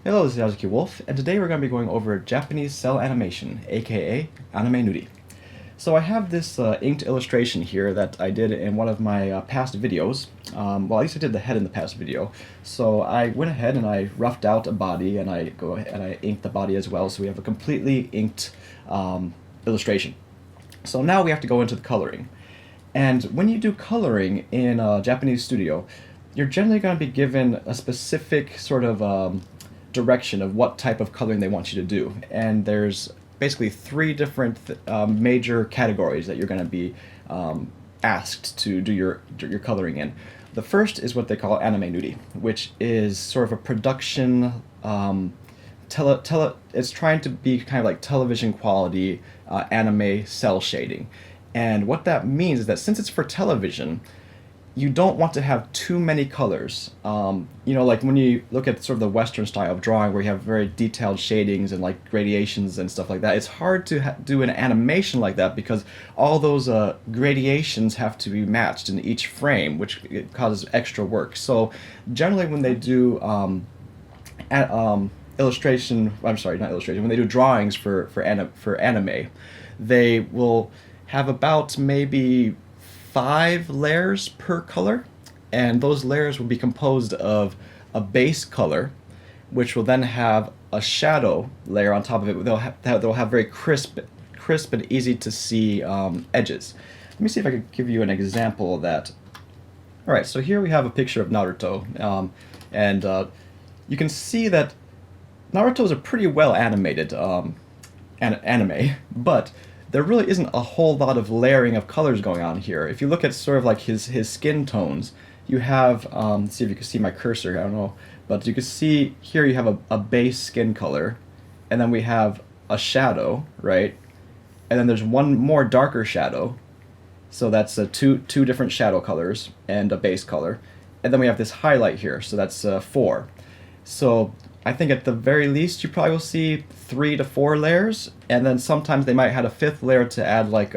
Hello, this is Yazuki Wolf, and today we're going to be going over Japanese cell animation, aka anime nuri. So I have this inked illustration here that I did in one of my past videos. Well, at least I did the head in the past video. So I went ahead and I roughed out a body, and I go ahead and I inked the body as well. So we have a completely inked illustration. So now we have to go into the coloring. And when you do coloring in a Japanese studio, you're generally going to be given a specific sort of direction of what type of coloring they want you to do. And there's basically three different major categories that you're going to be asked to do your coloring in. The first is what they call anime nudie, which is sort of a production. It's trying to be kind of like television quality anime cell shading. And what that means is that since it's for television, you don't want to have too many colors. Like when you look at sort of the Western style of drawing where you have very detailed shadings and like gradations and stuff like that, it's hard to do an animation like that because all those gradations have to be matched in each frame, which causes extra work. So generally when they do illustration, I'm sorry, not illustration, when they do drawings for anime, they will have about maybe 5 layers per color, and those layers will be composed of a base color, which will then have a shadow layer on top of it. They'll have very crisp and easy to see edges. Let me see if I could give you an example of that. All right, so here we have a picture of Naruto, and you can see that Naruto is a pretty well animated anime, but there really isn't a whole lot of layering of colors going on here. If you look at sort of like his skin tones, you have, let's see if you can see my cursor, I don't know, but you can see here you have a base skin color, and then we have a shadow, right? And then there's one more darker shadow, so that's two different shadow colors and a base color. And then we have this highlight here, so that's 4. So I think at the very least you probably will see 3 to 4 layers, and then sometimes they might add a 5th layer to add like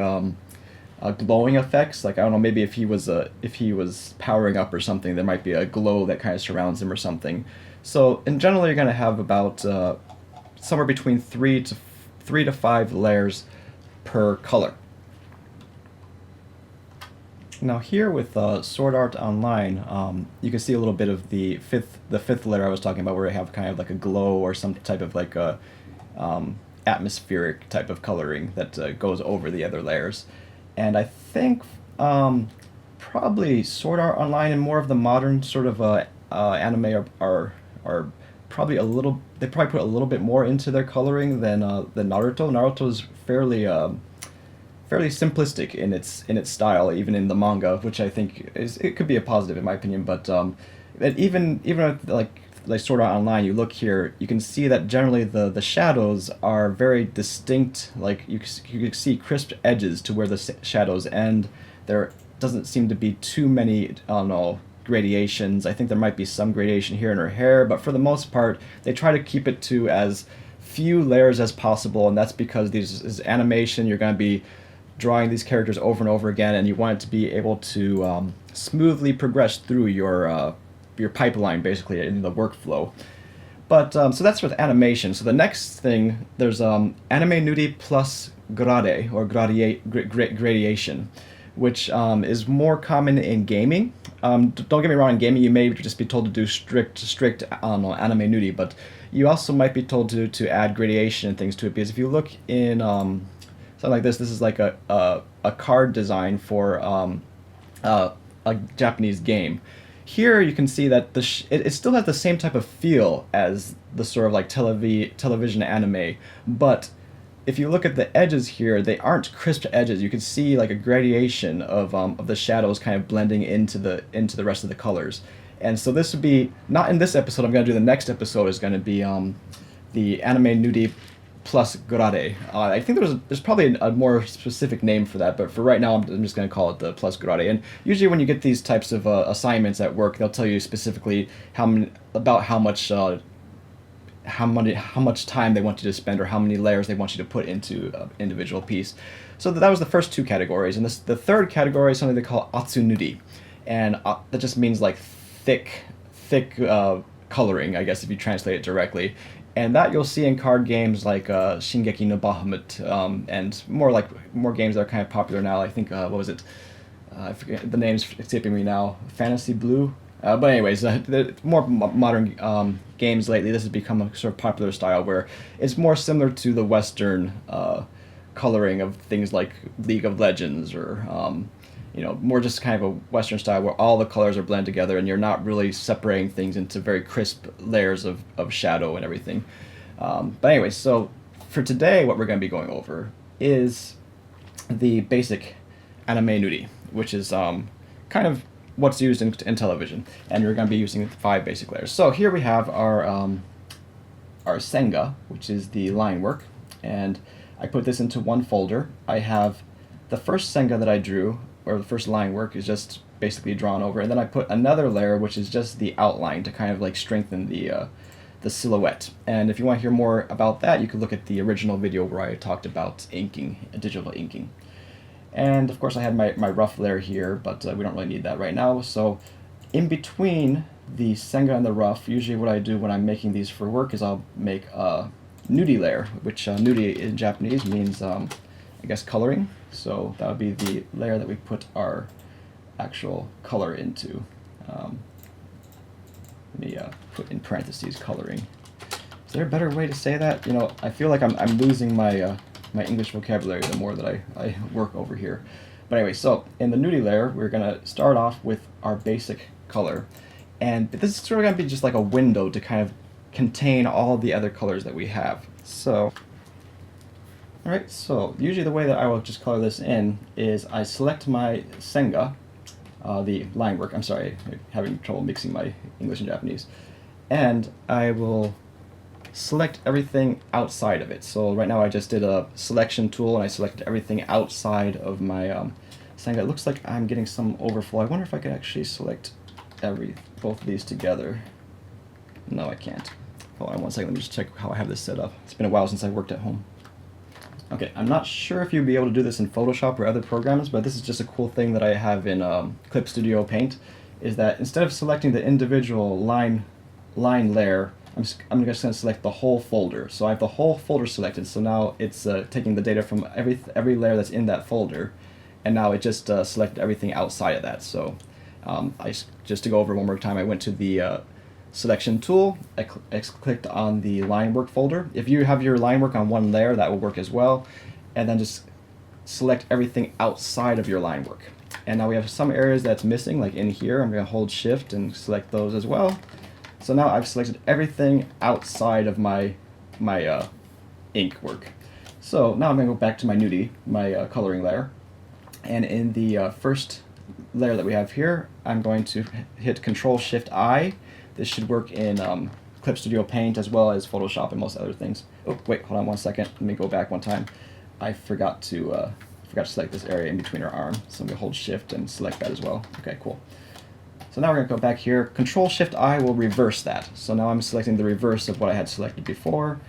glowing effects. Like I don't know, maybe if he was powering up or something, there might be a glow that kind of surrounds him or something. So in general, you're going to have about somewhere between 3 to 5 layers per color. Now here with Sword Art Online, you can see a little bit of the fifth layer I was talking about, where I have kind of like a glow or some type of like a atmospheric type of coloring that goes over the other layers. And I think probably Sword Art Online and more of the modern sort of anime are probably they probably put a little bit more into their coloring than Naruto. Naruto's fairly simplistic in its style, even in the manga, which I think it could be a positive in my opinion. But even with like Sword Art Online, you look here, you can see that generally the shadows are very distinct. Like you can see crisp edges to where the shadows end. There doesn't seem to be too many, I don't know, gradations. I think there might be some gradation here in her hair, but for the most part, they try to keep it to as few layers as possible, and that's because this is animation. You're going to be drawing these characters over and over again, and you want it to be able to smoothly progress through your pipeline, basically, in the workflow. But so that's with animation. So the next thing, there's anime nudie plus grade, or gradation, which is more common in gaming. Don't get me wrong, in gaming you may just be told to do strict anime nudie, but you also might be told to add gradation and things to it, because if you look in something like this is like a card design for a Japanese game. Here you can see that it still has the same type of feel as the sort of like television anime, but if you look at the edges here, they aren't crisp edges. You can see like a gradation of the shadows kind of blending into the rest of the colors. And so this would be, not in this episode, I'm going to do the next episode, is going to be the anime nudie plus grade. I think there's probably a more specific name for that, but for right now I'm just going to call it the plus grade. And usually when you get these types of assignments at work, they'll tell you specifically how much time they want you to spend, or how many layers they want you to put into an individual piece. So that was the first 2 categories, and the third category is something they call atsunudi, and that just means like thick coloring, I guess, if you translate it directly. And that you'll see in card games like Shingeki no Bahamut, and more games that are kind of popular now. I think what was it? I forget the name's escaping me now. Fantasy Blue. But anyways, the more modern games lately, this has become a sort of popular style where it's more similar to the Western coloring of things like League of Legends or more just kind of a Western style where all the colors are blended together and you're not really separating things into very crisp layers of shadow and everything. But anyways, so for today, what we're going to be going over is the basic anime nudie, which is kind of what's used in television, and we're going to be using 5 basic layers. So here we have our senga, which is the line work, and I put this into one folder. I have the first senga that I drew, or the first line work, is just basically drawn over, and then I put another layer which is just the outline to kind of like strengthen the silhouette. And if you want to hear more about that, you can look at the original video where I talked about inking, digital inking. And of course I had my rough layer here, but we don't really need that right now. So in between the senga and the rough, usually what I do when I'm making these for work is I'll make a nudie layer, which nudie in Japanese means I guess coloring. So that would be the layer that we put our actual color into. Let me put in parentheses coloring. Is there a better way to say that? I feel like I'm losing my my English vocabulary the more that I work over here. But anyway, so in the nudie layer, we're going to start off with our basic color. And this is sort of going to be just like a window to kind of contain all the other colors that we have. So, alright, so usually the way that I will just color this in is I select my senga, the line work, I'm sorry, I'm having trouble mixing my English and Japanese, and I will select everything outside of it. So right now I just did a selection tool and I selected everything outside of my senga. It looks like I'm getting some overflow. I wonder if I could actually select both of these together. No, I can't. Hold on one second, let me just check how I have this set up. It's been a while since I worked at home. Okay, I'm not sure if you'd be able to do this in Photoshop or other programs, but this is just a cool thing that I have in Clip Studio Paint, is that instead of selecting the individual line layer, I'm just going to select the whole folder. So I have the whole folder selected, so now it's taking the data from every layer that's in that folder, and now it just selected everything outside of that. So just to go over one more time, I went to the selection tool, I clicked on the line work folder. If you have your line work on one layer, that will work as well, and then just select everything outside of your line work. And now we have some areas that's missing, like in here. I'm going to hold shift and select those as well. So now I've selected everything outside of my ink work. So now I'm going to go back to my nudie, my coloring layer, and in the first layer that we have here, I'm going to hit Control-Shift-I. This should work in Clip Studio Paint as well as Photoshop and most other things. Oh wait, hold on one second. Let me go back one time. I forgot to select this area in between our arm, so I'm going to hold Shift and select that as well. Okay, cool. So now we're going to go back here. Control-Shift-I will reverse that. So now I'm selecting the reverse of what I had selected before,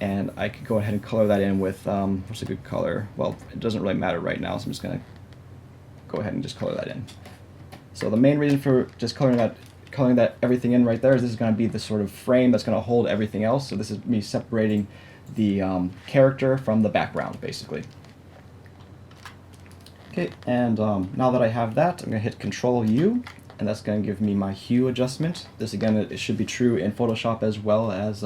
and I could go ahead and color that in with, what's a good color? Well, it doesn't really matter right now, so I'm just going to go ahead and just color that in. So the main reason for just coloring that everything in right there is this is going to be the sort of frame that's going to hold everything else. So this is me separating the character from the background, basically. Okay, and now that I have that, I'm going to hit Control-U, and that's going to give me my hue adjustment. This again, it should be true in Photoshop as well as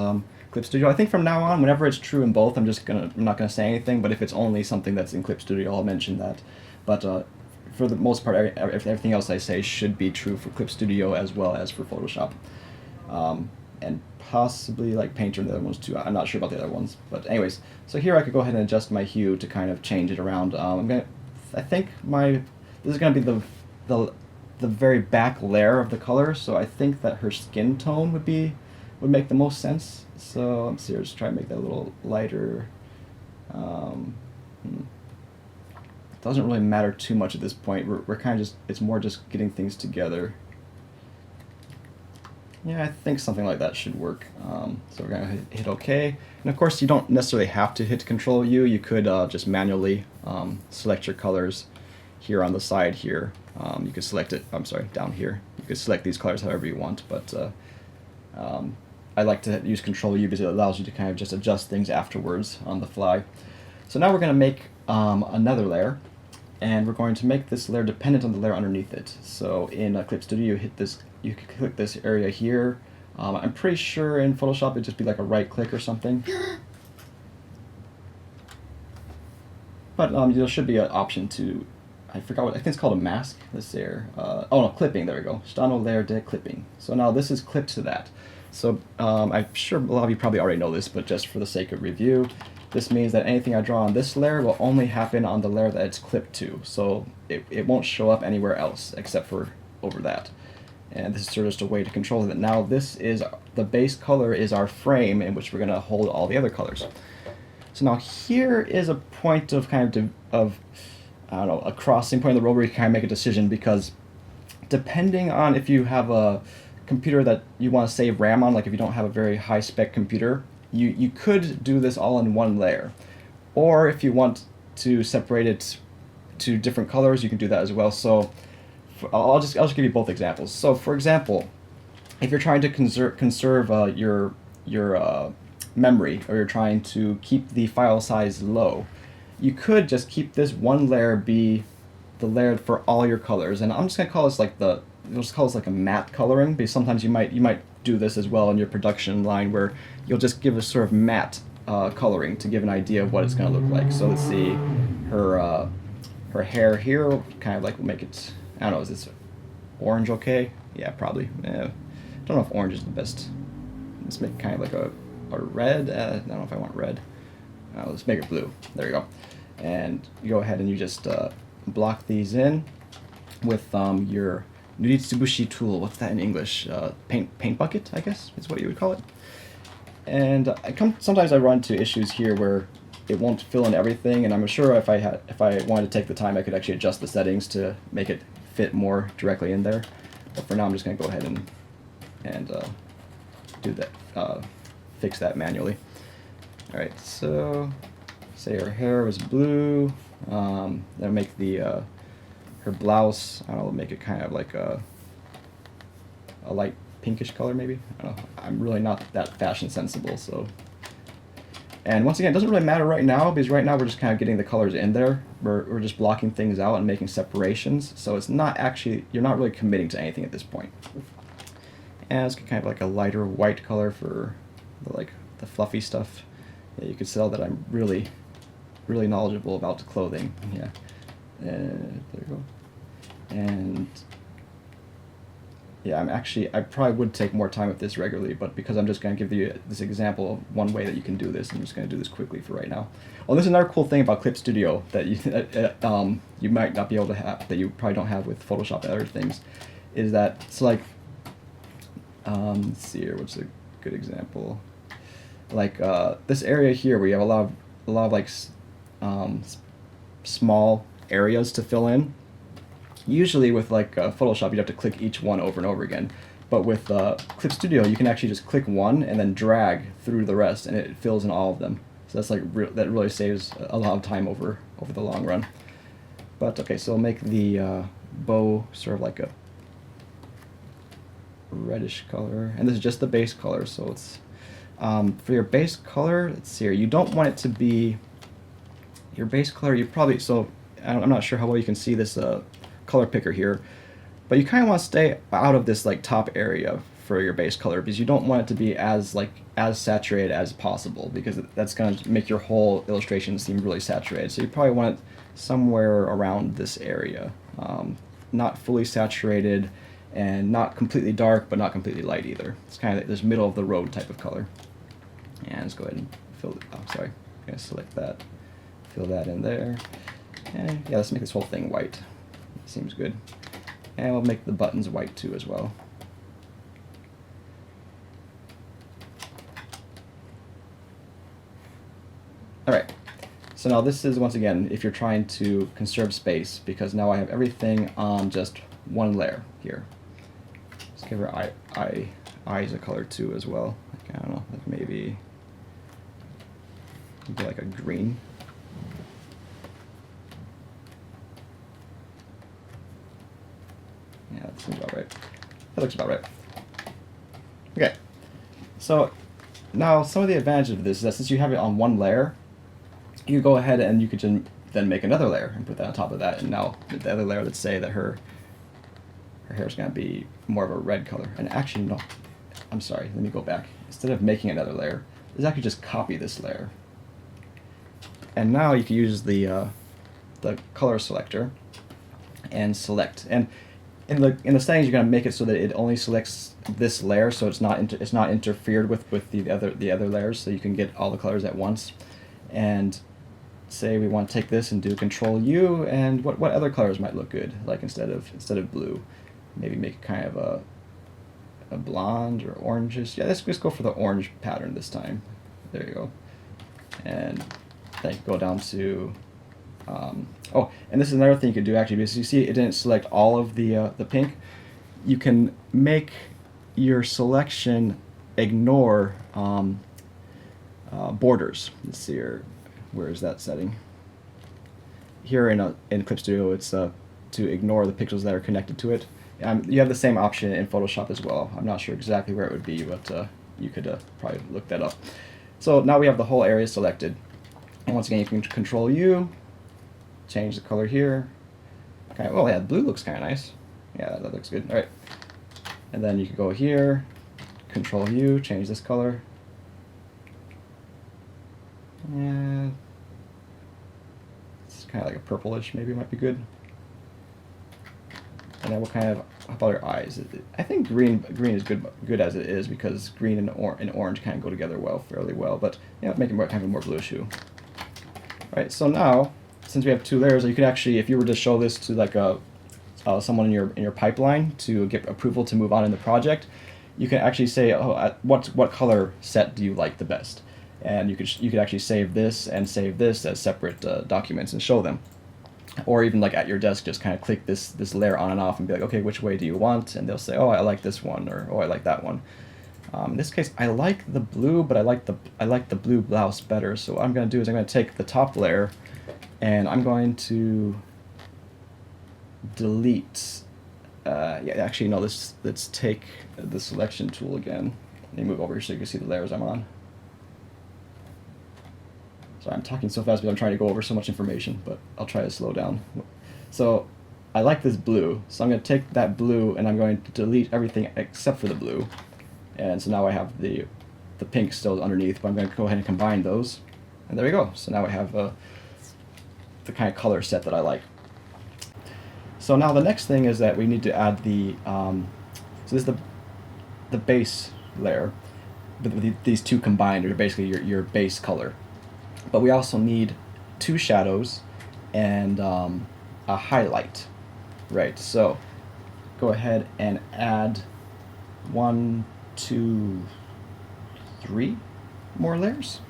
Clip Studio. I think from now on, whenever it's true in both, I'm not going to say anything, but if it's only something that's in Clip Studio, I'll mention that. But for the most part, everything else I say should be true for Clip Studio as well as for Photoshop. And possibly like Paint and the other ones too. I'm not sure about the other ones. But anyways, so here I could go ahead and adjust my hue to kind of change it around. I think this is going to be the very back layer of the color, so I think that her skin tone would make the most sense. So let's see, just try to make that a little lighter. Doesn't really matter too much at this point. We're kind of it's more just getting things together. Yeah, I think something like that should work. So we're gonna hit OK. And of course, you don't necessarily have to hit Control-U. You could just manually select your colors here on the side here. You could select it, I'm sorry, down here. You could select these colors however you want, but I like to use Control U because it allows you to kind of just adjust things afterwards on the fly. So now we're going to make another layer, and we're going to make this layer dependent on the layer underneath it. So in Clip Studio, you can click this area here. I'm pretty sure in Photoshop it'd just be like a right click or something. But there should be an option to, I forgot what, I think it's called a mask. Let's see here. Oh no, clipping, there we go. Stano layer de clipping. So now this is clipped to that. So I'm sure a lot of you probably already know this, but just for the sake of review, this means that anything I draw on this layer will only happen on the layer that it's clipped to. So it won't show up anywhere else except for over that. And this is sort of just a way to control it. Now this is, the base color is our frame in which we're going to hold all the other colors. So now here is a point of kind of I don't know, a crossing point in the road where you kind of make a decision, because depending on if you have a computer that you want to save RAM on, like if you don't have a very high spec computer, you could do this all in one layer. Or if you want to separate it to different colors, you can do that as well. So I'll just give you both examples. So for example, if you're trying to conserve your memory, or you're trying to keep the file size low, you could just keep this one layer be the layer for all your colors. And I'm just gonna call this like we'll just call this like a matte coloring, because sometimes you might do this as well in your production line, where you'll just give a sort of matte coloring to give an idea of what it's gonna look like. So let's see, her hair here, kind of like, we'll make it, I don't know, is this orange okay? Yeah, probably. I don't know if orange is the best. Let's make kind of like a red. I don't know if I want red. Let's make it blue. There you go. And you go ahead and you just block these in with your Nuri Tsubushi tool. What's that in English? Paint bucket, I guess, is what you would call it. And sometimes I run into issues here where it won't fill in everything, and I'm sure if I wanted to take the time, I could actually adjust the settings to make it fit more directly in there. But for now, I'm just going to go ahead and do that, fix that manually. All right, so say her hair was blue. Then make her blouse, I don't know, make it kind of like a light pinkish color maybe. I don't know. I'm really not that fashion sensible, so. And once again, it doesn't really matter right now, because right now we're just kind of getting the colors in there. We're just blocking things out and making separations, so it's not actually, you're not really committing to anything at this point. And it's kind of like a lighter white color for the fluffy stuff. Yeah, you could tell that I'm really knowledgeable about the clothing. Yeah, there you go. And yeah, I probably would take more time with this regularly, but because I'm just going to give you this example of one way that you can do this, I'm just going to do this quickly for right now. Oh, there's another cool thing about Clip Studio that you might not be able to have, that you probably don't have with Photoshop and other things, is that it's like, let's see here, what's a good example? Like this area here where you have a lot of like small areas to fill in. Usually with like Photoshop, you'd have to click each one over and over again. But with Clip Studio, you can actually just click one and then drag through the rest, and it fills in all of them. So that's like that really saves a lot of time over the long run. But okay, so I'll make the bow sort of like a reddish color, and this is just the base color. So it's for your base color. Let's see here. You don't want it to be your base color. You probably, so I'm not sure how well you can see this color picker here, but you kind of want to stay out of this like top area for your base color, because you don't want it to be as saturated as possible, because that's going to make your whole illustration seem really saturated. So you probably want it somewhere around this area, not fully saturated and not completely dark but not completely light either. It's kind of this middle of the road type of color. And let's go ahead and fill it. Oh, sorry. I'm going to select that, fill that in there, and yeah, let's make this whole thing white. Seems good. And we'll make the buttons white too as well. Alright, so now this is, once again, if you're trying to conserve space, because now I have everything on just one layer here. Let's give her eyes a color too as well. Like, I don't know, like maybe like a green. Yeah, that seems about right. That looks about right. Okay, So now some of the advantage of this is that since you have it on one layer, you go ahead and you could then make another layer and put that on top of that. And now the other layer, let's say that her hair is going to be more of a red color. And actually, no, I'm sorry, let me go back. Instead of making another layer, let's actually just copy this layer. And now you can use the color selector and select. And in the settings, you're going to make it so that it only selects this layer, so it's not interfered with the other layers, so you can get all the colors at once. And say we want to take this and do Control U, and what other colors might look good? Like instead of blue, maybe make it kind of a blonde or oranges. Yeah, let's just go for the orange pattern this time. There you go. And then you go down to oh, and this is another thing you can do actually, because you see it didn't select all of the pink. You can make your selection ignore borders. Let's see here, where is that setting? Here in Clip Studio, it's to ignore the pixels that are connected to it. You have the same option in Photoshop as well. I'm not sure exactly where it would be, but you could probably look that up. So now we have the whole area selected. And once again, you can Control U, change the color here. Okay, well, yeah, blue looks kind of nice. Yeah, that looks good. All right. And then you can go here, Control U, change this color. Yeah, it's kind of like a purplish, maybe it might be good. And then what kind of, how about our eyes? I think green is good as it is, because green and orange kind of go together fairly well, but yeah, make it more kind of a more bluish hue. All right, so now since we have two layers, you could actually, if you were to show this to like someone in your pipeline to get approval to move on in the project, you can actually say, oh, what color set do you like the best? And you could actually save this and save this as separate documents and show them. Or even like at your desk, just kind of click this layer on and off and be like, okay, which way do you want? And they'll say, oh, I like this one, or oh, I like that one. In this case, I like the blue, but I like the blue blouse better. So what I'm going to do is I'm going to take the top layer, and I'm going to delete. Yeah, actually, no. Let's take the selection tool again. Let me move over here so you can see the layers I'm on. Sorry, I'm talking so fast because I'm trying to go over so much information, but I'll try to slow down. So I like this blue, so I'm going to take that blue and I'm going to delete everything except for the blue. And so now I have the pink still underneath, but I'm going to go ahead and combine those. And there we go. So now I have the kind of color set that I like. So now the next thing is that we need to add so this is the base layer. These two combined are basically your base color. But we also need two shadows and a highlight, right? So go ahead and add 1, 2, 3 more layers.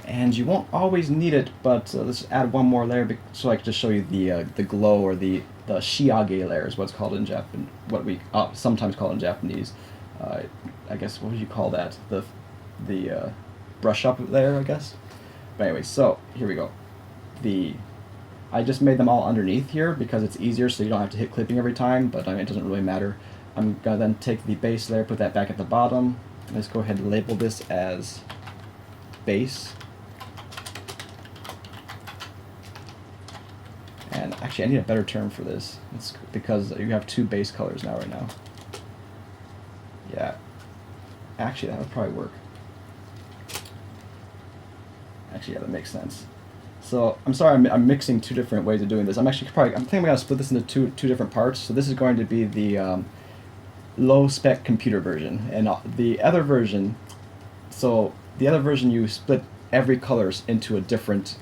And you won't always need it, but let's add one more layer so I can just show you the glow, or the shiage layer is what's called in Japan, what we sometimes call in Japanese. I guess, what would you call that? The brush up layer, I guess. But anyway, so here we go. I just made them all underneath here because it's easier, so you don't have to hit clipping every time, but I mean, it doesn't really matter. I'm going to then take the base layer, put that back at the bottom. Let's go ahead and label this as base. And actually, I need a better term for this. It's because you have two base colors now, right now. Yeah. Actually, that would probably work. Actually, yeah, that makes sense. So I'm sorry, I'm mixing two different ways of doing this. I'm thinking I'm going to split this into two different parts. So this is going to be the low spec computer version, and the other version. So the other version, you split every colors into a different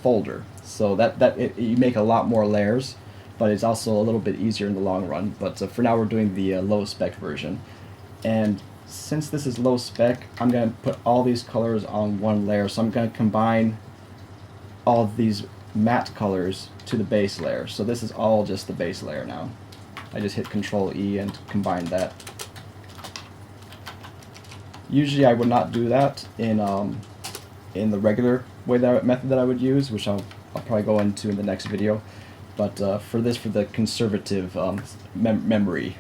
folder. So you make a lot more layers, but it's also a little bit easier in the long run. But for now, we're doing the low spec version, and since this is low spec, I'm going to put all these colors on one layer. So I'm going to combine all of these matte colors to the base layer. So this is all just the base layer now. I just hit Control E and combine that. Usually I would not do that in the regular method that I would use, which I'll probably go into in the next video. But for the conservative memory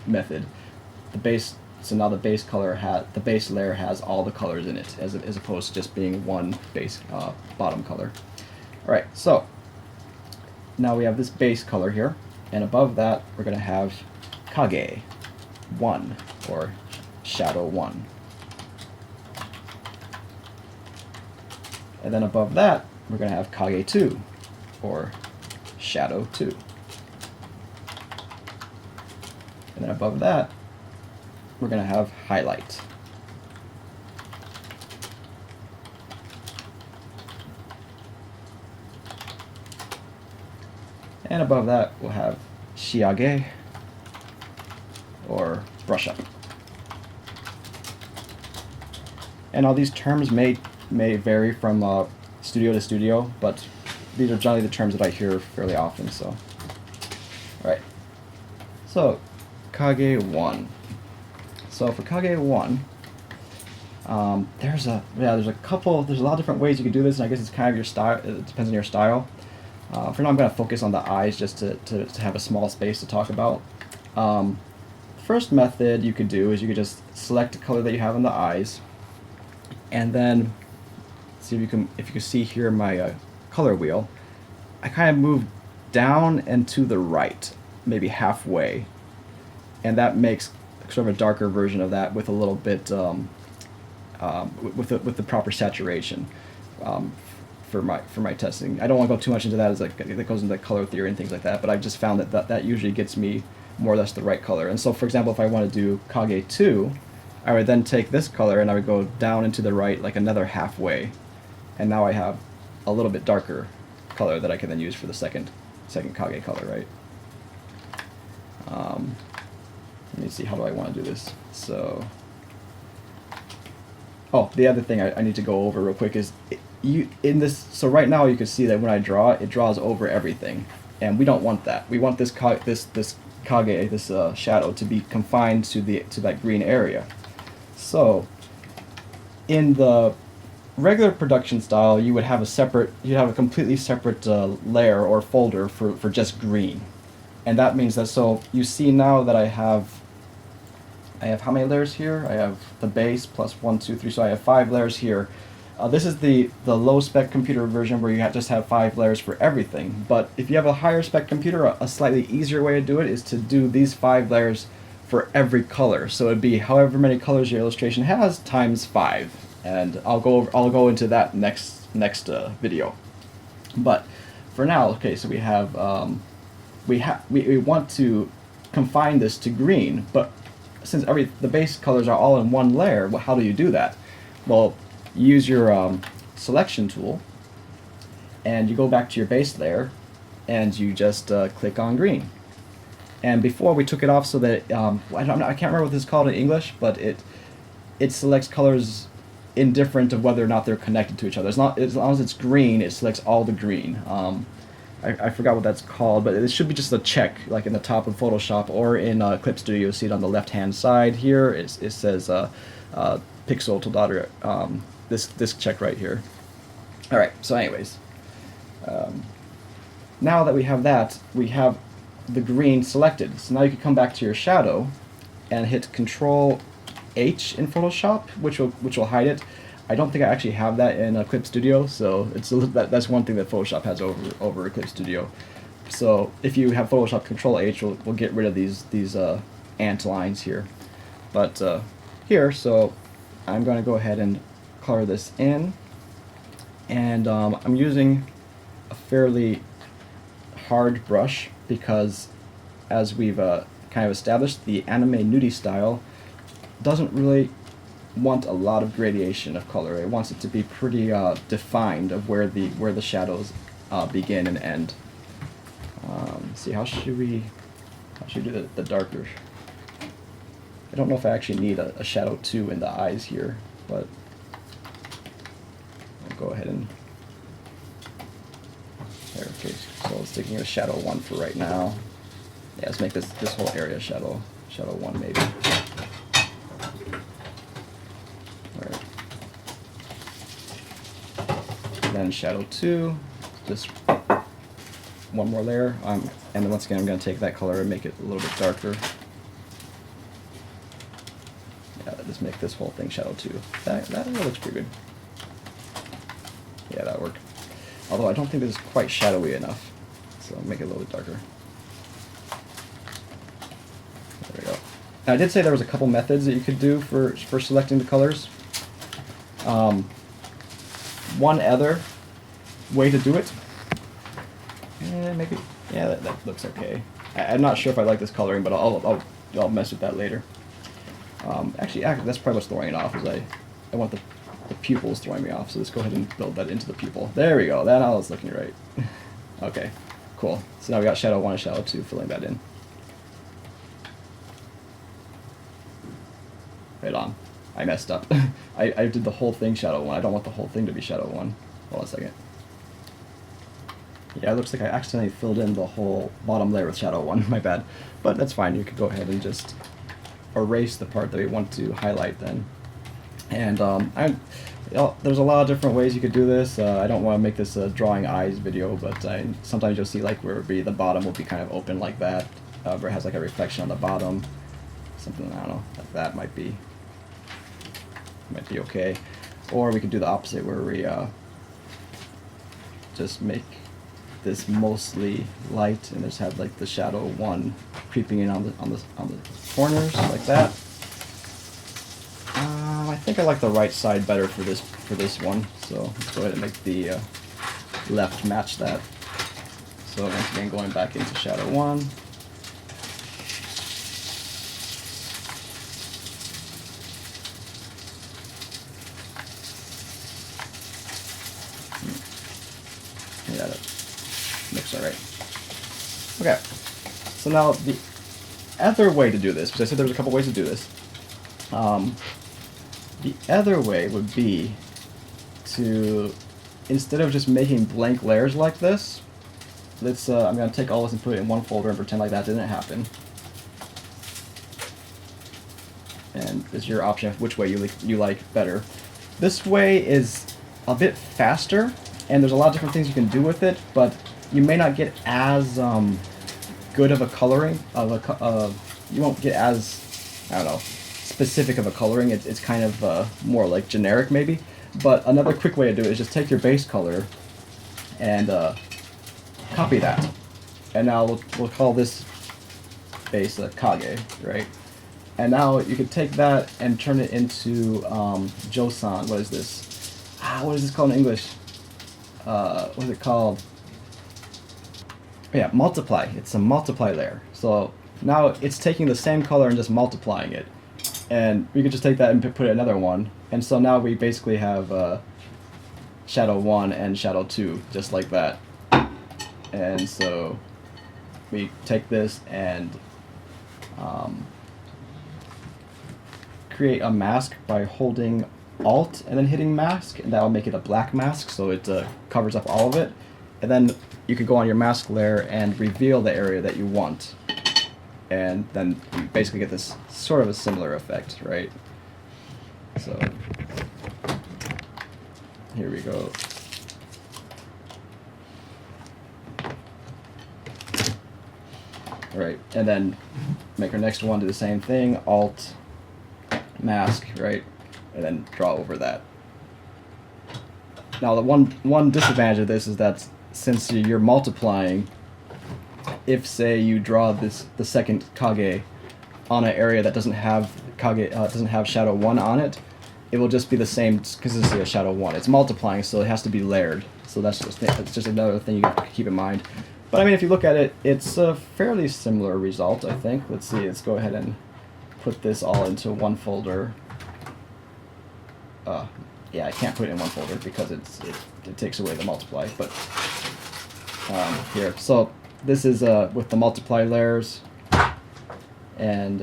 method, the base So now the base layer has all the colors in it, as opposed to just being one base bottom color. All right, so now we have this base color here, and above that we're going to have Kage 1, or Shadow 1. And then above that we're going to have Kage 2, or Shadow 2. And then above that we're going to have Highlight. And above that we'll have Shiage, or Brush Up. And all these terms may vary from studio to studio, but these are generally the terms that I hear fairly often. So, all right. So, Kage 1. So for Kage 1, there's a lot of different ways you can do this, and I guess it's kind of your style. It depends on your style. For now, I'm going to focus on the eyes just to have a small space to talk about. First method you could do is you could just select the color that you have in the eyes, and then see if you can see here my color wheel. I kind of move down and to the right, maybe halfway, and that makes sort of a darker version of that with a little bit with the proper saturation for my testing. I don't want to go too much into that, as that goes into color theory and things like that, but I've just found that usually gets me more or less the right color. And so, for example, if I want to do Kage 2, I would then take this color and I would go down and to the right like another halfway, and now I have a little bit darker color that I can then use for the second Kage color, right? Let me see, how do I want to do this? So, oh, the other thing I need to go over real quick is so right now you can see that when I draw, it draws over everything, and we don't want that. We want this Kage, this shadow, to be confined to that green area. So in the regular production style, you would have a completely separate layer or folder for just green, and that means that, so you see now that I have how many layers here? I have the base plus 1, 2, 3, so I have 5 layers here. This is the low spec computer version where you just have 5 layers for everything. But if you have a higher spec computer, a slightly easier way to do it is to do these 5 layers for every color. So it'd be however many colors your illustration has times 5, and I'll go into that next video. But for now, okay, so we have we want to confine this to green, but since the base colors are all in one layer, how do you do that? Well, you use your selection tool, and you go back to your base layer, and you just click on green. And before we took it off so that I can't remember what this is called in English, but it selects colors indifferent of whether or not they're connected to each other. As long as it's green, it selects all the green. I forgot what that's called, but it should be just a check, like in the top of Photoshop or in Clip Studio. You'll see it on the left-hand side here. It says pixel to daughter. This check right here. All right. So, anyways, now that we have that, we have the green selected. So now you can come back to your shadow and hit Control H in Photoshop, which will hide it. I don't think I actually have that in Clip Studio, so that's one thing that Photoshop has over Clip Studio. So if you have Photoshop Control H, we'll get rid of these ant lines here. But here, so I'm going to go ahead and color this in, and I'm using a fairly hard brush because, as we've kind of established, the anime Nuri style doesn't really want a lot of gradation of color. It wants it to be pretty defined of where the shadows begin and end. Let's see, how should we do the darker? I don't know if I actually need a shadow 2 in the eyes here, but I'll go ahead and there. Okay, so let's take a shadow 1 for right now. Yeah, let's make this whole area shadow 1 maybe. Then shadow 2, just one more layer, and then once again I'm going to take that color and make it a little bit darker. this whole thing shadow 2. That looks pretty good. Yeah, that worked. Although I don't think this is quite shadowy enough. So I'll make it a little bit darker. There we go. Now, I did say there was a couple methods that you could do for selecting the colors. One other way to do it. Make it. Yeah, that looks okay. I'm not sure if I like this coloring, but I'll mess with that later. Actually, that's probably what's throwing it off. Is I want the pupils throwing me off. So let's go ahead and build that into the pupil. There we go. That now is looking right. Okay, cool. So now we got shadow 1 and shadow 2 filling that in. Right on. I messed up. I did the whole thing shadow 1. I don't want the whole thing to be shadow 1. Hold on a second. Yeah, it looks like I accidentally filled in the whole bottom layer with shadow 1. My bad. But that's fine. You could go ahead and just erase the part that we want to highlight then. And there's a lot of different ways you could do this. I don't want to make this a drawing eyes video, but sometimes you'll see like where the bottom will be kind of open like that, where it has like a reflection on the bottom. Something, I don't know, like that might be okay. Or we could do the opposite where we just make this mostly light and just have like the shadow 1 creeping in on the corners like that. I think I like the right side better for this one, so let's go ahead and make the left match that. So once again, going back into shadow 1. Yeah, that looks alright. Okay, so now the other way to do this, because I said there was a couple ways to do this. The other way would be to, instead of just making blank layers like this, I'm going to take all this and put it in one folder and pretend like that didn't happen. And it's your option of which way you like better. This way is a bit faster, and there's a lot of different things you can do with it, but you may not get as good of a coloring you won't get as, I don't know, specific of a coloring. It's kind of more like generic maybe. But another quick way to do it is just take your base color and copy that. And now we'll call this base Kage, right? And now you could take that and turn it into Josan. What is this? What is this called in English? What is it called? Yeah, multiply. It's a multiply layer. So now it's taking the same color and just multiplying it. And we could just take that and put another one. And so now we basically have shadow 1 and shadow 2, just like that. And so we take this and create a mask by holding Alt and then hitting mask, and that will make it a black mask, so it covers up all of it. And then you could go on your mask layer and reveal the area that you want. And then you basically get this sort of a similar effect, right? So here we go. All right, and then make our next one do the same thing, Alt, mask, right? And then draw over that. Now the one disadvantage of this is that since you're multiplying, if say you draw the second Kage on an area that doesn't have shadow 1 on it, it will just be the same consistency as shadow 1. It's multiplying, so it has to be layered. So that's just another thing you have to keep in mind. But I mean, if you look at it, it's a fairly similar result, I think. Let's see. Let's go ahead and put this all into one folder. Yeah, I can't put it in one folder because it takes away the multiply. But here, so this is with the multiply layers, and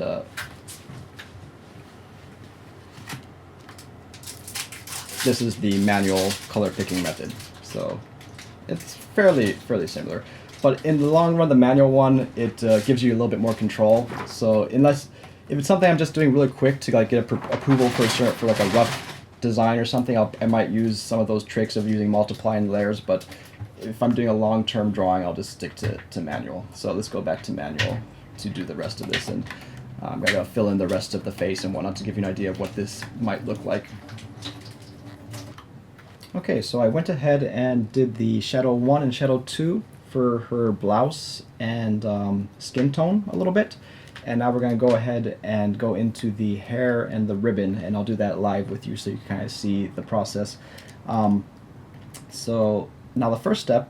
this is the manual color picking method. So it's fairly similar. But in the long run, the manual one, it gives you a little bit more control. So if it's something I'm just doing really quick to like get approval for like a rough design or something, I might use some of those tricks of using multiplying layers. But if I'm doing a long-term drawing, I'll just stick to manual. So let's go back to manual to do the rest of this. And I'm going to fill in the rest of the face and whatnot to give you an idea of what this might look like. Okay, so I went ahead and did the Shadow 1 and Shadow 2 for her blouse and skin tone a little bit. And now we're going to go ahead and go into the hair and the ribbon, and I'll do that live with you so you can kind of see the process. So now the first step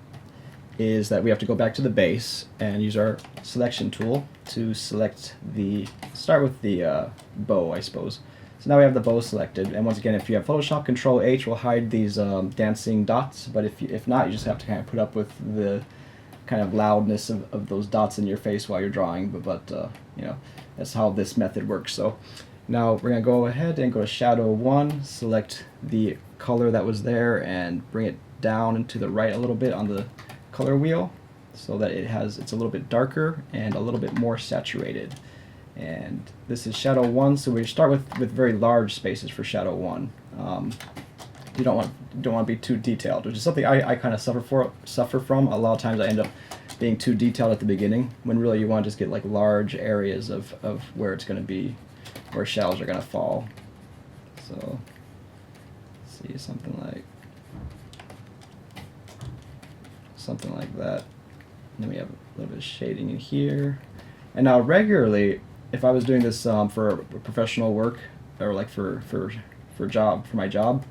is that we have to go back to the base and use our selection tool to select start with the bow, I suppose. So now we have the bow selected, and once again, if you have Photoshop, Control H will hide these dancing dots, but if not, you just have to kind of put up with the kind of loudness of those dots in your face while you're drawing, but you know, that's how this method works. So now we're going to go ahead and go to Shadow 1, select the color that was there, and bring it down and to the right a little bit on the color wheel so that it's a little bit darker and a little bit more saturated. And this is Shadow 1, so we start with very large spaces for Shadow 1. You don't want to be too detailed, which is something I kind of suffer from. A lot of times I end up being too detailed at the beginning, when really you want to just get like large areas of where it's going to be, where shadows are going to fall. So let's see, something like that. And then we have a little bit of shading in here. And now regularly, if I was doing this for professional work, or like for my job,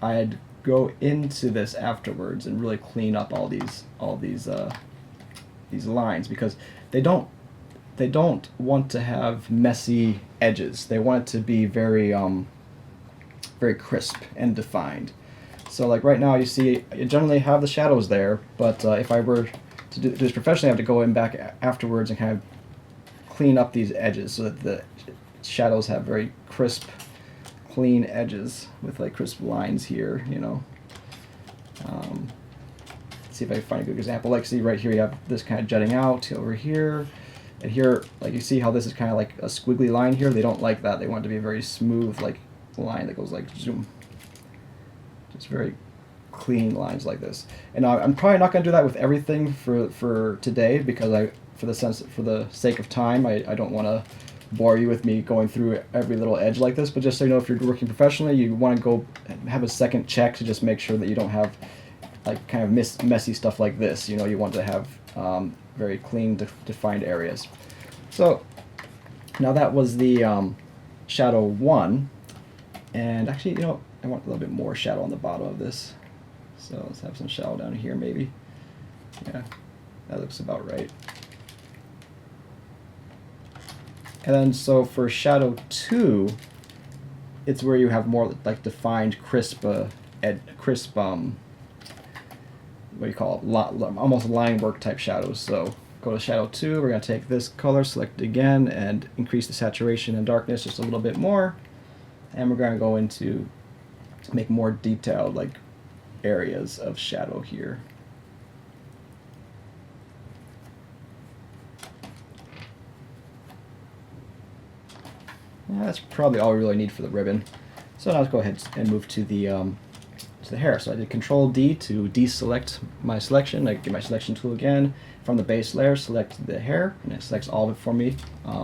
I'd go into this afterwards and really clean up all these lines, because they don't want to have messy edges. They want it to be very very crisp and defined. So like right now, you see I generally have the shadows there, but if I were to do this professionally, I have to go in back afterwards and kind of clean up these edges so that the shadows have very crisp, clean edges with like crisp lines here, you know. Let's see if I can find a good example. Like, see right here, you have this kind of jutting out over here, and here, like you see how this is kind of like a squiggly line here. They don't like that. They want it to be a very smooth, like line that goes like zoom. Just very clean lines like this. And I'm probably not going to do that with everything for today, because for the sake of time, I don't want to bore you with me going through every little edge like this. But just so you know, if you're working professionally, you want to go have a second check to just make sure that you don't have like kind of messy stuff like this. You know, you want to have very clean, defined areas. So now that was the Shadow 1, and actually, you know, I want a little bit more shadow on the bottom of this. So let's have some shadow down here maybe. Yeah, that looks about right. And then so for Shadow 2, it's where you have more like defined, crisp, what do you call it, almost line work type shadows. So go to Shadow 2, we're going to take this color, select it again, and increase the saturation and darkness just a little bit more. And we're going to go into make more detailed like areas of shadow here. Yeah, that's probably all we really need for the ribbon. So now let's go ahead and move to the hair. So I did Control D to deselect my selection. I get my selection tool again. From the base layer, select the hair, and it selects all of it for me.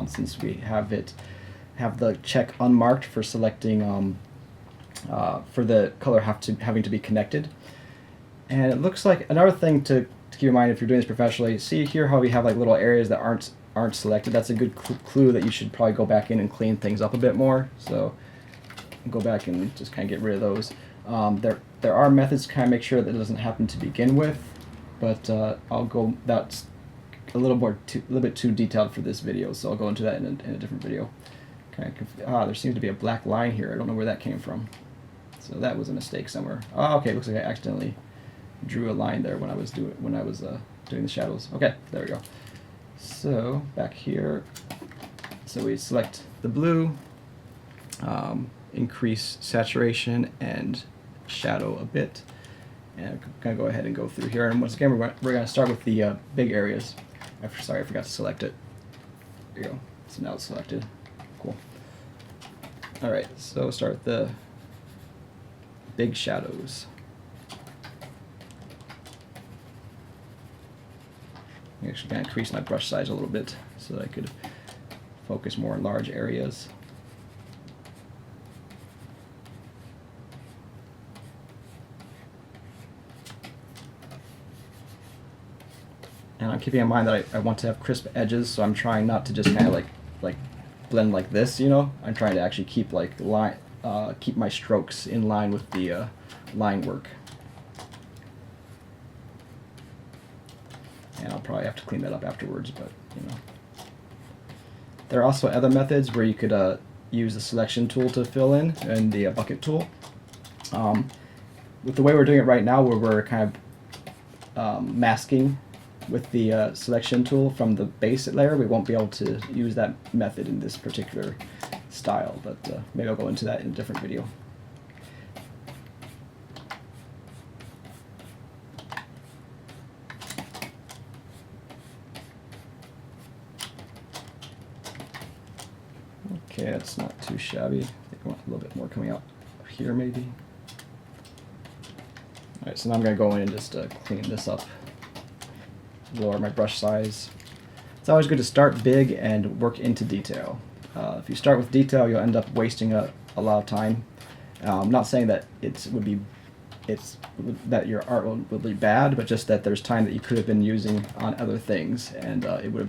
Since we have the check unmarked for selecting for the color having to be connected. And it looks like another thing to keep in mind if you're doing this professionally. See here how we have like little areas that aren't selected. That's a good clue that you should probably go back in and clean things up a bit more. So go back and just kind of get rid of those. There are methods to kind of make sure that it doesn't happen to begin with, but that's a little bit too detailed for this video, so I'll go into that in a different video. There seems to be a black line here. I don't know where that came from. So that was a mistake somewhere. Oh, okay, looks like I accidentally drew a line there when I was doing the shadows. Okay, there we go. So back here, so we select the blue, increase saturation and shadow a bit, and I'm gonna go ahead and go through here. And once again, we're gonna start with the big areas. Sorry, I forgot to select it. There you go. So now it's selected. Cool. All right, so start with the big shadows. I'm actually going to increase my brush size a little bit so that I could focus more in large areas. And I'm keeping in mind that I want to have crisp edges, so I'm trying not to just kind of like blend like this, you know. I'm trying to actually keep like keep my strokes in line with the line work. And I'll probably have to clean that up afterwards, but you know. There are also other methods where you could use the selection tool to fill in and the bucket tool. With the way we're doing it right now, where we're kind of masking with the selection tool from the base layer, we won't be able to use that method in this particular style, but maybe I'll go into that in a different video. Okay, that's not too shabby. I think I want a little bit more coming out here maybe. Alright, so now I'm going to go in and just clean this up. Lower my brush size. It's always good to start big and work into detail. If you start with detail, you'll end up wasting a lot of time. I'm not saying that that your art will be bad, but just that there's time that you could have been using on other things, and it would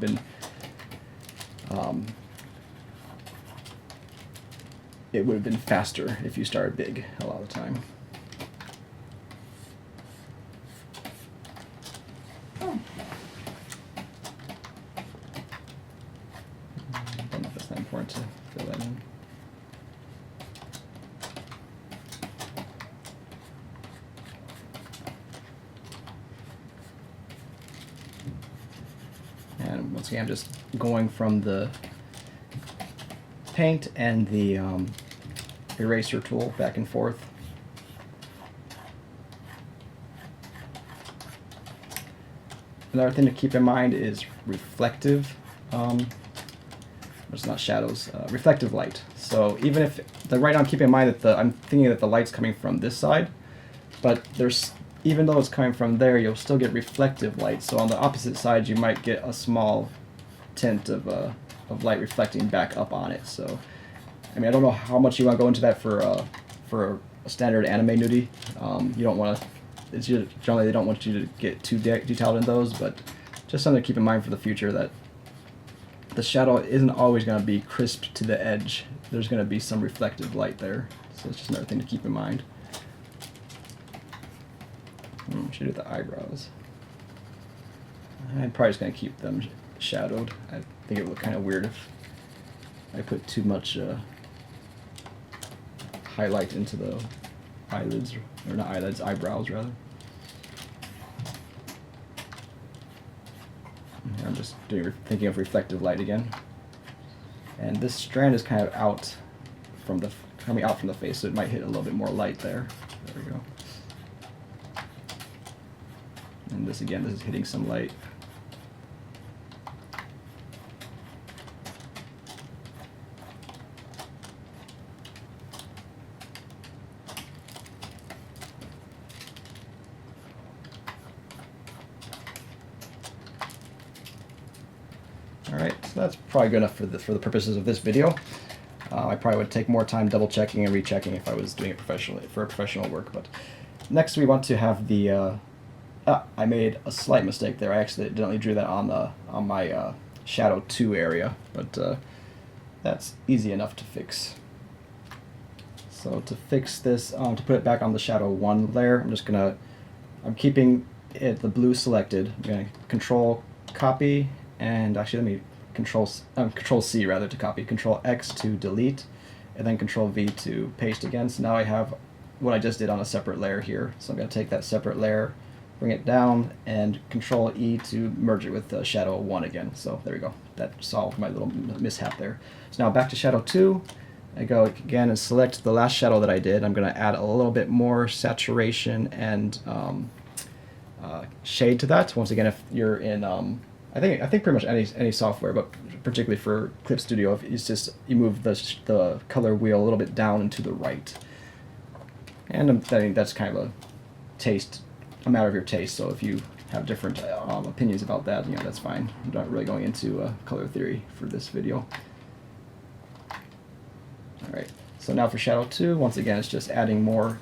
have been faster if you started big a lot of the time. I don't know if it's that important to fill that in. And once again, I'm just going from the paint and the eraser tool back and forth. Another thing to keep in mind is reflective, it's not shadows, reflective light. So even if, right now I'm keeping in mind that I'm thinking that the light's coming from this side, but even though it's coming from there, you'll still get reflective light. So on the opposite side, you might get a small tint of light reflecting back up on it. So, I mean, I don't know how much you want to go into that for a standard anime nudie. You don't want to. Generally, they don't want you to get too detailed in those, but just something to keep in mind for the future, that the shadow isn't always going to be crisp to the edge. There's going to be some reflective light there, so it's just another thing to keep in mind. Should do the eyebrows. I'm probably just going to keep them shadowed. I think it would look kind of weird if I put too much highlight into the eyelids, or not eyelids, eyebrows rather. And I'm just thinking of reflective light again. And this strand is kind of coming out from the face, so it might hit a little bit more light there. There we go. And this again, this is hitting some light. Alright, so that's probably good enough for the purposes of this video. I probably would take more time double checking and rechecking if I was doing it professionally for professional work. But next we want to have the I made a slight mistake there. I accidentally drew that on my shadow 2 area, but that's easy enough to fix. So to fix this, to put it back on the shadow 1 layer, I'm keeping the blue selected. I'm going to Control Copy, and actually let me Control C rather to copy, Control X to delete, and then Control V to paste again. So now I have what I just did on a separate layer here. So I'm going to take that separate layer, bring it down, and Control E to merge it with shadow 1 again. So there we go. That solved my little mishap there. So now back to shadow 2. I go again and select the last shadow that I did. I'm going to add a little bit more saturation and shade to that. Once again, if you're in, I think pretty much any software, but particularly for Clip Studio, it's just you move the color wheel a little bit down and to the right. And I think that's kind of a matter of your taste. So if you have different opinions about that, that's fine. I'm not really going into color theory for this video. So now for shadow 2, once again, it's just adding more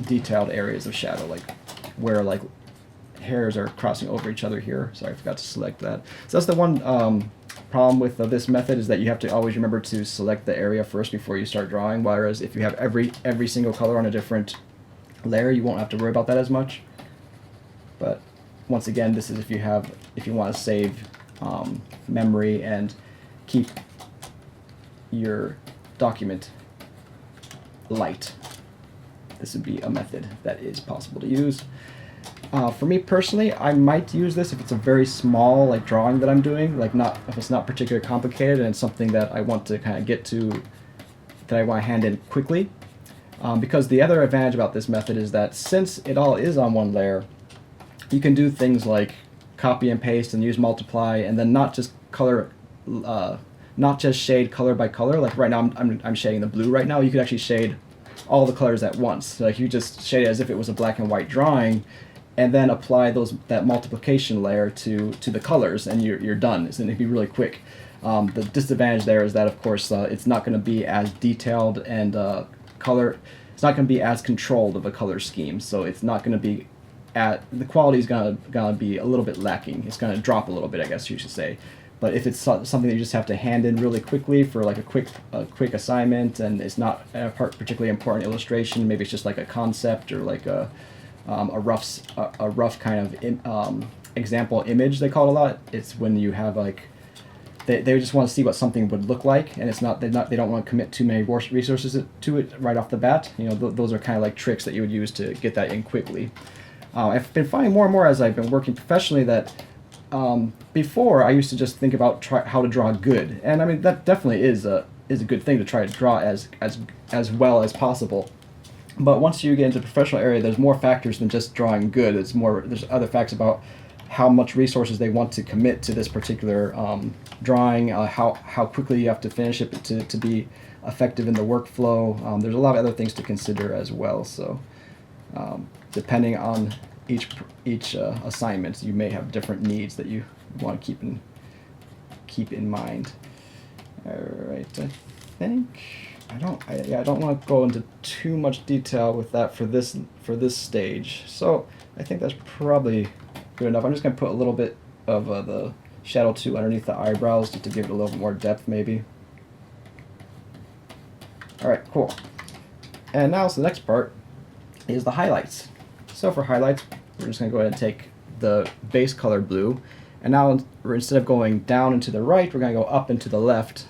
detailed areas of shadow, like where like hairs are crossing over each other here. Sorry, I forgot to select that. So that's the one problem with this method, is that you have to always remember to select the area first before you start drawing, whereas if you have every single color on a different layer, you won't have to worry about that as much. But once again, this is if you want to save memory and keep your document light. This would be a method that is possible to use. For me personally, I might use this if it's a very small like drawing that I'm doing, like if it's not particularly complicated and it's something that I want to kind of get to, that I want to hand in quickly. Because the other advantage about this method is that since it all is on one layer, you can do things like copy and paste and use multiply, and then not just shade color by color. Like right now, I'm shading the blue right now. You could actually shade all the colors at once. So like you just shade it as if it was a black and white drawing, and then apply that multiplication layer to the colors, and you're done. So it'd be really quick. The disadvantage there is that, of course, it's not going to be as detailed and it's not going to be as controlled of a color scheme. So it's not going to be the quality is going to be a little bit lacking. It's going to drop a little bit, I guess you should say. But if it's something that you just have to hand in really quickly for like a quick assignment, and it's not a particularly important illustration, maybe it's just like a concept or like a rough kind of example image, they call it a lot. It's when you have like they just want to see what something would look like, and they don't want to commit too many resources to it right off the bat. You know, those are kind of like tricks that you would use to get that in quickly. I've been finding more and more as I've been working professionally that before I used to just think about how to draw good, and I mean that definitely is a good thing to try to draw as well as possible. But once you get into the professional area, there's more factors than just drawing good. There's other facts about how much resources they want to commit to this particular drawing, how quickly you have to finish it to be effective in the workflow. There's a lot of other things to consider as well. So depending on each assignment, you may have different needs that you want to keep in mind. All right, I think I don't want to go into too much detail with that for this stage. So I think that's probably good enough. I'm just going to put a little bit of the shadow 2 underneath the eyebrows just to give it a little bit more depth, maybe. All right, cool. And now, so the next part is the highlights. So for highlights, we're just going to go ahead and take the base color blue, and now instead of going down and to the right, we're going to go up and to the left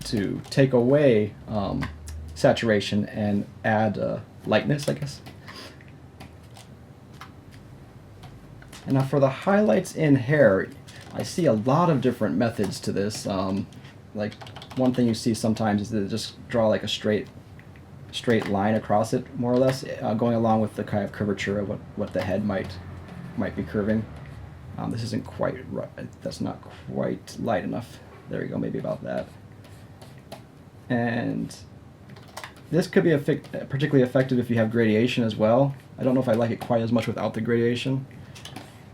to take away saturation and add lightness, I guess. And now for the highlights in hair, I see a lot of different methods to this. Like one thing you see sometimes is to just draw like a straight line across it, more or less, going along with the kind of curvature of what the head might be curving. This isn't quite right. That's not quite light enough. There we go, maybe about that. And this could be particularly effective if you have gradation as well. I don't know if I like it quite as much without the gradation,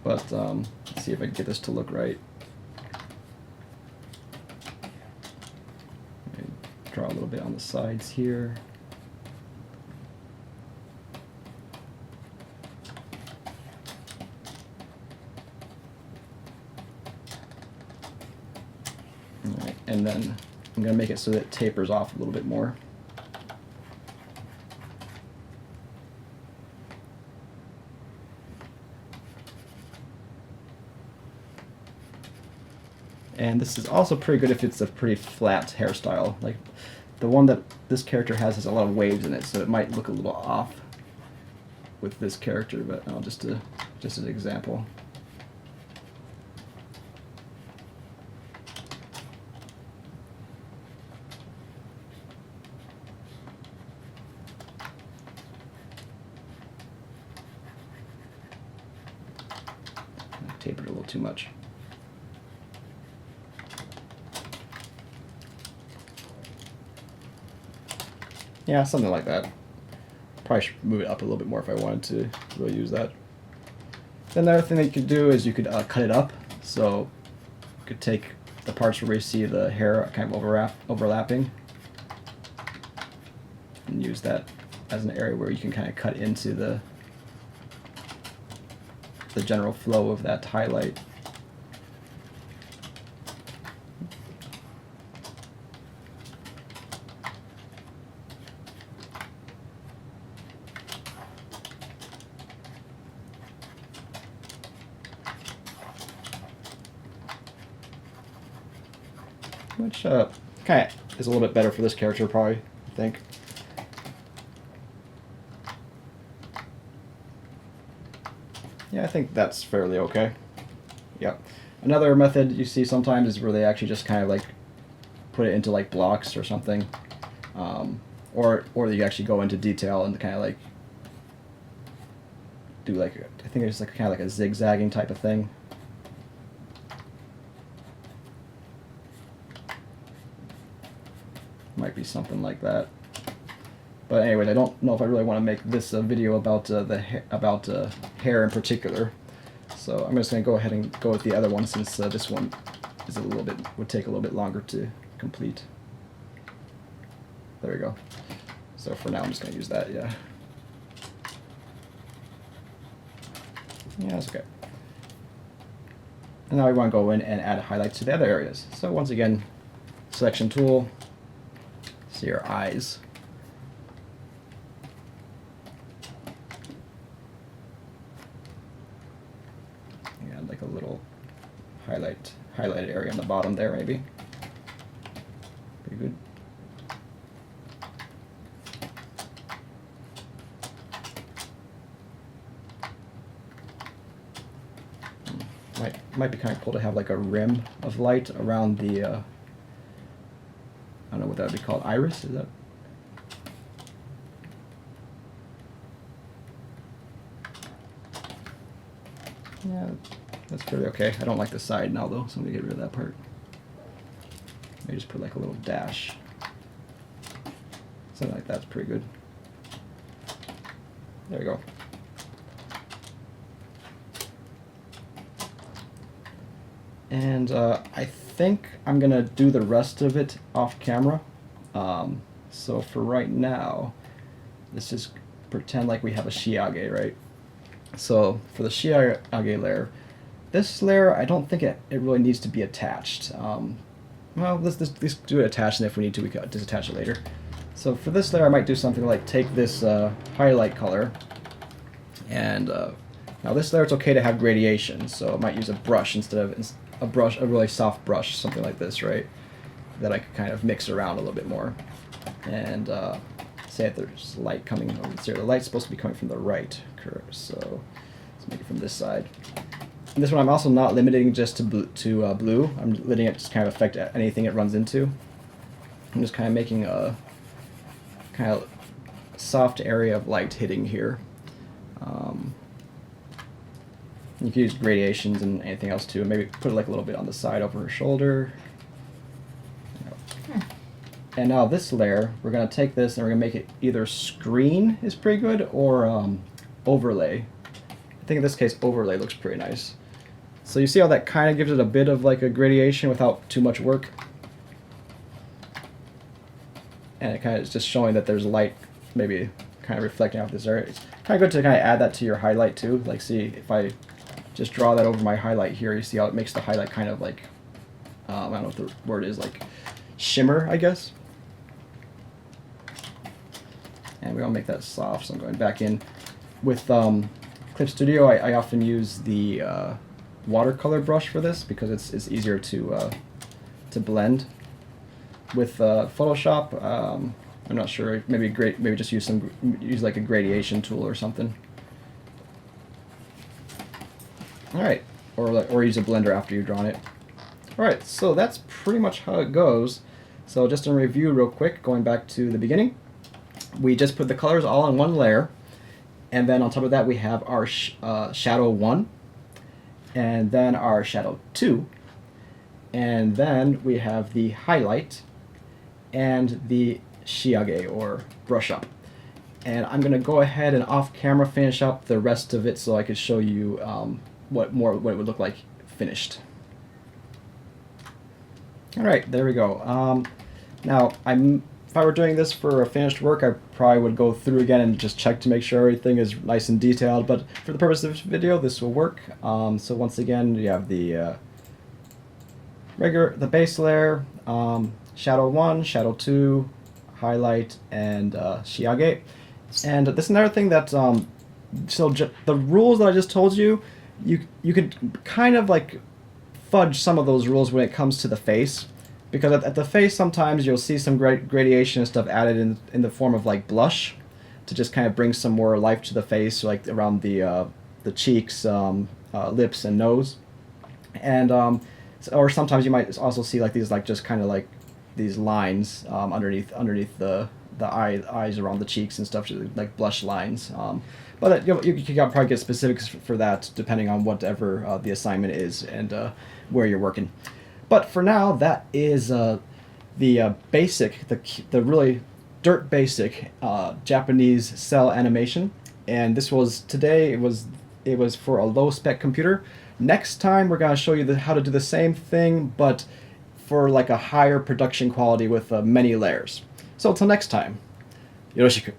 but let's see if I can get this to look right. Draw a little bit on the sides here. All right, and then I'm going to make it so that it tapers off a little bit more. And this is also pretty good if it's a pretty flat hairstyle. Like the one that this character has a lot of waves in it, so it might look a little off with this character, but just an example. Tapered a little too much. Yeah, something like that. Probably should move it up a little bit more if I wanted to really use that. Then the other thing that you could do is you could cut it up. So you could take the parts where you see the hair kind of overlapping, can use that as an area where you can kind of cut into the general flow of that highlight. Which kind of is a little bit better for this character, probably, I think. Yeah, I think that's fairly okay. Yep. Another method you see sometimes is where they actually just kind of like put it into like blocks or something, or you actually go into detail and kind of like do like, I think it's like kind of like a zigzagging type of thing. Might be something like that. But anyways, I don't know if I really want to make this a video about hair in particular. So I'm just going to go ahead and go with the other one, since this one is would take a little bit longer to complete. There we go. So for now, I'm just going to use that. Yeah. Yeah, that's okay. And now we want to go in and add highlights to the other areas. So once again, selection tool. See your eyes. And like a little highlighted area on the bottom there, maybe. Pretty good. Might be kind of cool to have like a rim of light around the I don't know what that would be called. Iris, is that? Yeah, that's pretty okay. I don't like the side now though, so I'm gonna get rid of that part. Maybe just put like a little dash. Something like that's pretty good. There we go. And I think I'm gonna do the rest of it off camera. So for right now, let's just pretend like we have a Shiage, right? So for the Shiage layer, this layer, I don't think it really needs to be attached. Well, let's do it attached, and if we need to, we can disattach it later. So for this layer, I might do something like take this highlight color, and now this layer, it's okay to have gradation, so I might use a brush instead of a really soft brush, something like this, right? That I could kind of mix around a little bit more. And say if there's light coming over here, the light's supposed to be coming from the right, so let's make it from this side. And this one I'm also not limiting just to blue. I'm letting it just kind of affect anything it runs into. I'm just kind of making a kind of soft area of light hitting here. You can use gradations and anything else too. Maybe put like a little bit on the side over her shoulder. And now this layer, we're going to take this and we're going to make it either screen is pretty good, or overlay. I think in this case overlay looks pretty nice. So you see how that kind of gives it a bit of like a gradation without too much work? And it kind of is just showing that there's light maybe kind of reflecting off this area. It's kind of good to kind of add that to your highlight too. Like see if I just draw that over my highlight here, you see how it makes the highlight kind of like, I don't know what the word is, like shimmer, I guess. And we want to make that soft, so I'm going back in. With Clip Studio, I often use the watercolor brush for this because it's easier to blend. With Photoshop, I'm not sure. Maybe just use like a gradation tool or something. All right, or use a blender after you've drawn it. All right, so that's pretty much how it goes. So just in review, real quick, going back to the beginning, we just put the colors all on one layer, and then on top of that we have our shadow 1, and then our shadow 2, and then we have the highlight and the Shiage or brush up. And I'm going to go ahead and off camera finish up the rest of it so I could show you what it would look like finished. Alright, there we go. Now if I were doing this for a finished work, I probably would go through again and just check to make sure everything is nice and detailed. But for the purpose of this video, this will work. So once again, you have the the base layer, shadow 1, shadow 2, highlight, and shiage. And this is another thing that the rules that I just told you, you could kind of like fudge some of those rules when it comes to the face, because at the face sometimes you'll see some gradation and stuff added in the form of like blush to just kind of bring some more life to the face, like around the cheeks, lips, and nose, and or sometimes you might also see like these like just kind of like these lines underneath the eyes around the cheeks and stuff, like blush lines. But you can probably get specifics for that depending on whatever the assignment is and where you're working. But for now, that is the basic, the really dirt basic Japanese cell animation. And this was today. It was for a low spec computer. Next time we're gonna show you how to do the same thing, but for like a higher production quality with many layers. So until next time, yoroshiku.